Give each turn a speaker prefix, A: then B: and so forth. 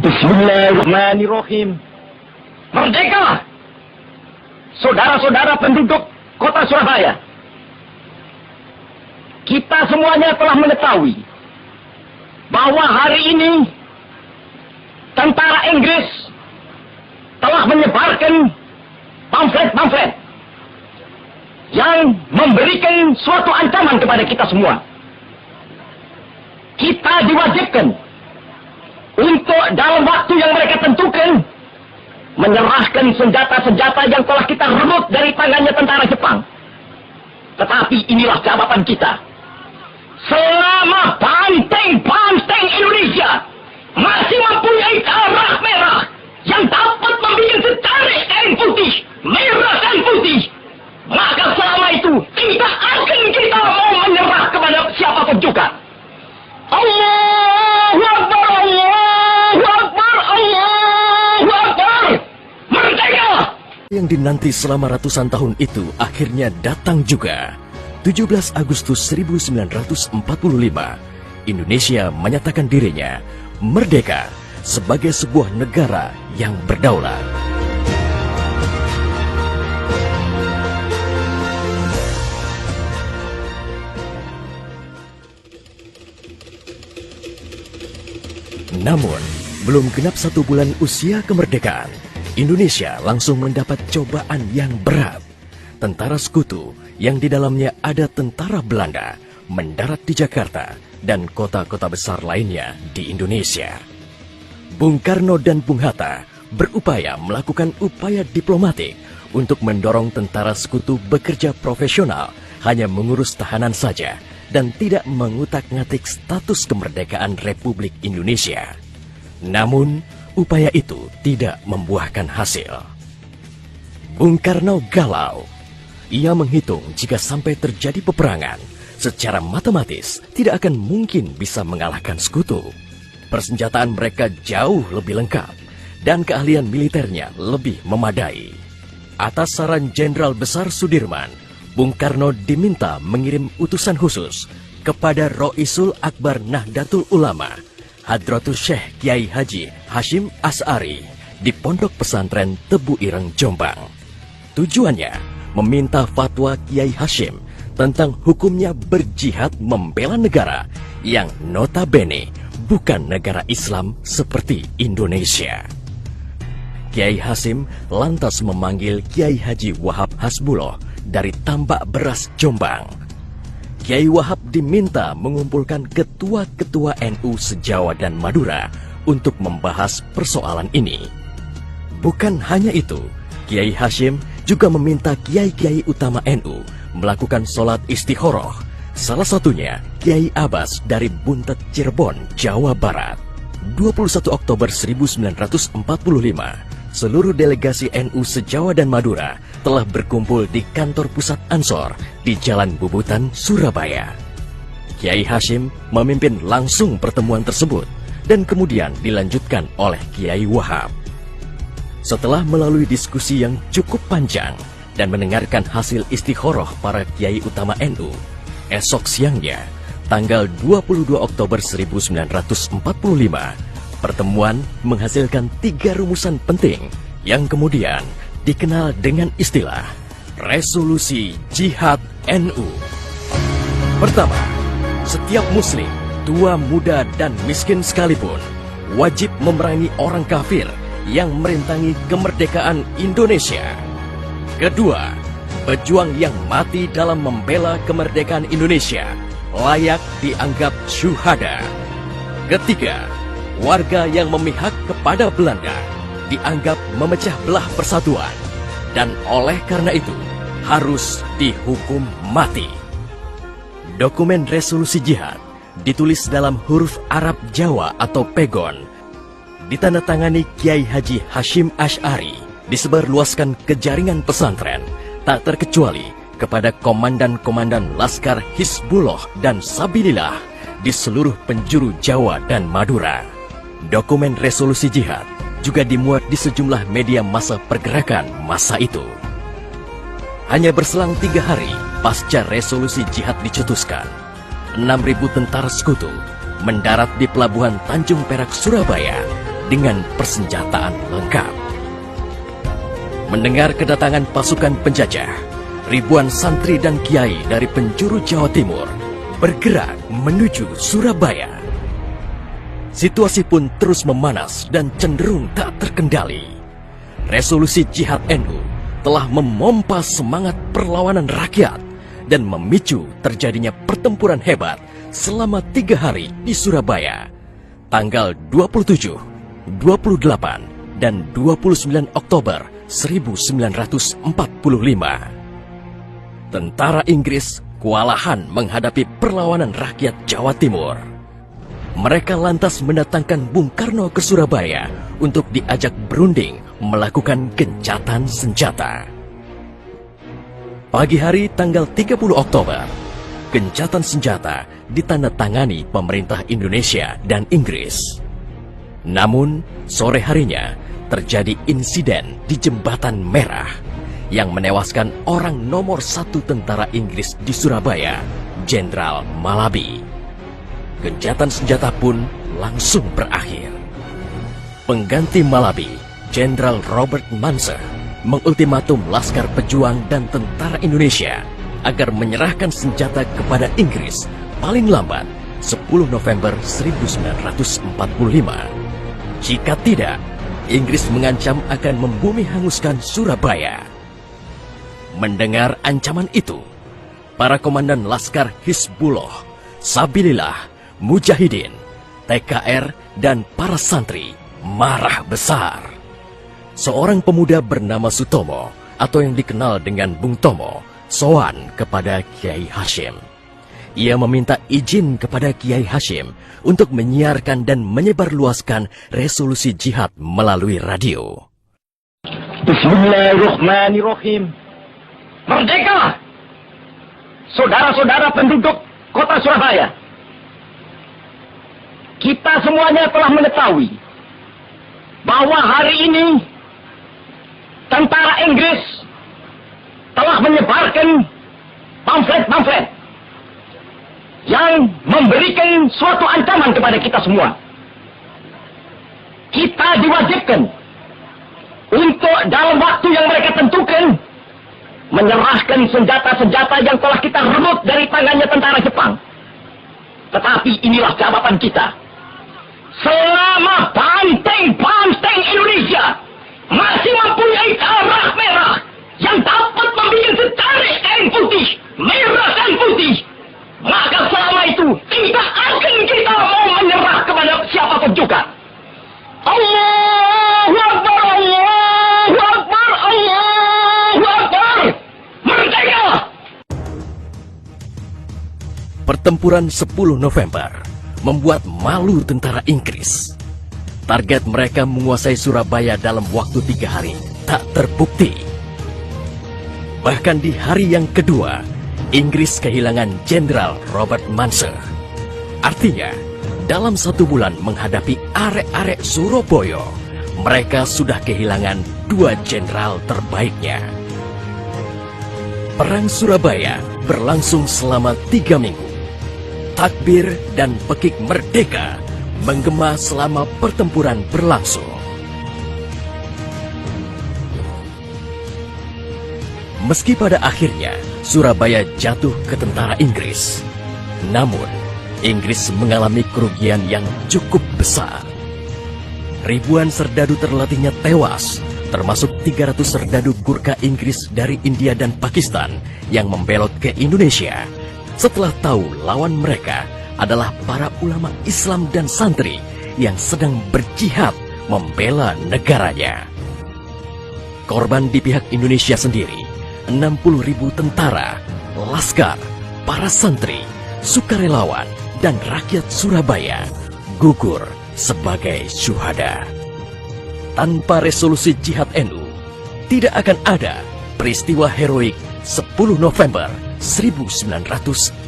A: Bismillahirrahmanirrahim. Merdeka! Saudara-saudara penduduk kota Surabaya. Kita semuanya telah mengetahui bahwa hari ini tentara Inggris telah menyebarkan pamflet-pamflet yang memberikan suatu ancaman kepada kita semua. Kita diwajibkan untuk dalam waktu yang mereka tentukan menyerahkan senjata-senjata yang telah kita rebut dari tangannya tentara Jepang. Tetapi inilah jawaban kita. Selama banteng-banteng Indonesia masih mempunyai darah merah yang dapat membuat setarik kain putih, merah dan putih, maka selama itu tidak akan kita mau menyerah kepada siapapun juga. Allahu Akbar, Allahu Akbar, Allahu Akbar. Merdeka!
B: Yang dinanti selama ratusan tahun itu akhirnya datang juga. 17 Agustus 1945, Indonesia menyatakan dirinya merdeka sebagai sebuah negara yang berdaulat. Namun, belum genap 1 bulan usia kemerdekaan, Indonesia langsung mendapat cobaan yang berat. Tentara sekutu yang di dalamnya ada tentara Belanda mendarat di Jakarta dan kota-kota besar lainnya di Indonesia. Bung Karno dan Bung Hatta berupaya melakukan upaya diplomatik untuk mendorong tentara sekutu bekerja profesional, hanya mengurus tahanan saja dan tidak mengutak-ngatik status kemerdekaan Republik Indonesia. Namun, upaya itu tidak membuahkan hasil. Bung Karno galau. Ia menghitung jika sampai terjadi peperangan, secara matematis tidak akan mungkin bisa mengalahkan sekutu. Persenjataan mereka jauh lebih lengkap dan keahlian militernya lebih memadai. Atas saran Jenderal Besar Sudirman, Bung Karno diminta mengirim utusan khusus kepada Roisul Akbar Nahdlatul Ulama, Hadratus Syekh Kiai Haji Hashim Asy'ari di Pondok Pesantren Tebu Ireng, Jombang. Tujuannya meminta fatwa Kiai Hashim tentang hukumnya berjihad membela negara yang notabene bukan negara Islam seperti Indonesia. Kiai Hashim lantas memanggil Kiai Haji Wahab Hasbuloh dari Tambak Beras, Jombang. Kiai Wahab diminta mengumpulkan ketua-ketua NU se-Jawa dan Madura untuk membahas persoalan ini. Bukan hanya itu, Kiai Hashim juga meminta kiai-kiai utama NU melakukan sholat istikharah, salah satunya Kiai Abbas dari Buntet, Cirebon, Jawa Barat. 21 Oktober 1945, seluruh delegasi NU se-Jawa dan Madura telah berkumpul di kantor pusat Ansor di Jalan Bubutan, Surabaya. Kiai Hashim memimpin langsung pertemuan tersebut dan kemudian dilanjutkan oleh Kiai Wahab. Setelah melalui diskusi yang cukup panjang dan mendengarkan hasil istikharah para kiai utama NU, esok siangnya, tanggal 22 Oktober 1945, pertemuan menghasilkan 3 rumusan penting yang kemudian dikenal dengan istilah Resolusi Jihad NU. Pertama, setiap muslim, tua, muda, dan miskin sekalipun, wajib memerangi orang kafir yang merintangi kemerdekaan Indonesia. Kedua, pejuang yang mati dalam membela kemerdekaan Indonesia layak dianggap syuhada. Ketiga, warga yang memihak kepada Belanda dianggap memecah belah persatuan dan oleh karena itu harus dihukum mati. Dokumen resolusi jihad ditulis dalam huruf Arab Jawa atau pegon, ditandatangani Kiai Haji Hashim Asy'ari, disebarluaskan ke jaringan pesantren, tak terkecuali kepada komandan-komandan Laskar Hizbullah dan Sabilillah di seluruh penjuru Jawa dan Madura. Dokumen resolusi jihad juga dimuat di sejumlah media massa pergerakan masa itu. Hanya berselang 3 hari pasca resolusi jihad dicetuskan, 6.000 tentara sekutu mendarat di Pelabuhan Tanjung Perak, Surabaya dengan persenjataan lengkap. Mendengar kedatangan pasukan penjajah, ribuan santri dan kiai dari penjuru Jawa Timur bergerak menuju Surabaya. Situasi pun terus memanas dan cenderung tak terkendali. Resolusi Jihad NU telah memompa semangat perlawanan rakyat dan memicu terjadinya pertempuran hebat selama 3 hari di Surabaya, tanggal 27, 28, dan 29 Oktober 1945. Tentara Inggris kewalahan menghadapi perlawanan rakyat Jawa Timur. Mereka lantas mendatangkan Bung Karno ke Surabaya untuk diajak berunding melakukan gencatan senjata. Pagi hari tanggal 30 Oktober, gencatan senjata ditandatangani pemerintah Indonesia dan Inggris. Namun, sore harinya terjadi insiden di Jembatan Merah yang menewaskan orang nomor 1 tentara Inggris di Surabaya, Jenderal Malabi. Gencatan senjata pun langsung berakhir. Pengganti Malabi, Jenderal Robert Munser, mengultimatum Laskar Pejuang dan tentara Indonesia agar menyerahkan senjata kepada Inggris paling lambat 10 November 1945. Jika tidak, Inggris mengancam akan membumi hanguskan Surabaya. Mendengar ancaman itu, para komandan Laskar Hizbullah, Sabilillah, Mujahidin, TKR, dan para santri marah besar. Seorang pemuda bernama Sutomo atau yang dikenal dengan Bung Tomo sowan kepada Kiai Hashim. Ia meminta izin kepada Kiai Hashim untuk menyiarkan dan menyebarluaskan resolusi jihad melalui radio.
A: Bismillahirrahmanirrahim. Merdeka! Saudara-saudara penduduk kota Surabaya, kita semuanya telah mengetahui bahwa hari ini tentara Inggris telah menyebarkan pamflet-pamflet yang memberikan suatu ancaman kepada kita semua. Kita diwajibkan untuk dalam waktu yang mereka tentukan menyerahkan senjata-senjata yang telah kita rebut dari tangannya tentara Jepang. Tetapi inilah jawaban kita. Selama banteng-banteng Indonesia masih mempunyai darah merah yang dapat membikin setarik kain putih, merah dan putih, maka selama itu tidak akan kita mau menyerah kepada siapapun juga. Allahu Akbar, Allahu Akbar, Allahu Akbar. Merdeka!
B: Pertempuran 10 November membuat malu tentara Inggris. Target mereka menguasai Surabaya dalam waktu 3 hari tak terbukti. Bahkan di hari yang kedua, Inggris kehilangan Jenderal Robert Munser. Artinya, dalam 1 bulan menghadapi arek-arek Surabaya, mereka sudah kehilangan 2 jenderal terbaiknya. Perang Surabaya berlangsung selama 3 minggu. Takbir dan pekik merdeka menggema selama pertempuran berlangsung. Meski pada akhirnya Surabaya jatuh ke tentara Inggris, namun Inggris mengalami kerugian yang cukup besar. Ribuan serdadu terlatihnya tewas, termasuk 300 serdadu Gurkha Inggris dari India dan Pakistan yang membelot ke Indonesia setelah tahu lawan mereka adalah para ulama Islam dan santri yang sedang berjihad membela negaranya. Korban di pihak Indonesia sendiri, 60.000 tentara, laskar, para santri, sukarelawan, dan rakyat Surabaya gugur sebagai syuhada. Tanpa resolusi Jihad NU, tidak akan ada peristiwa heroik 10 November 1945.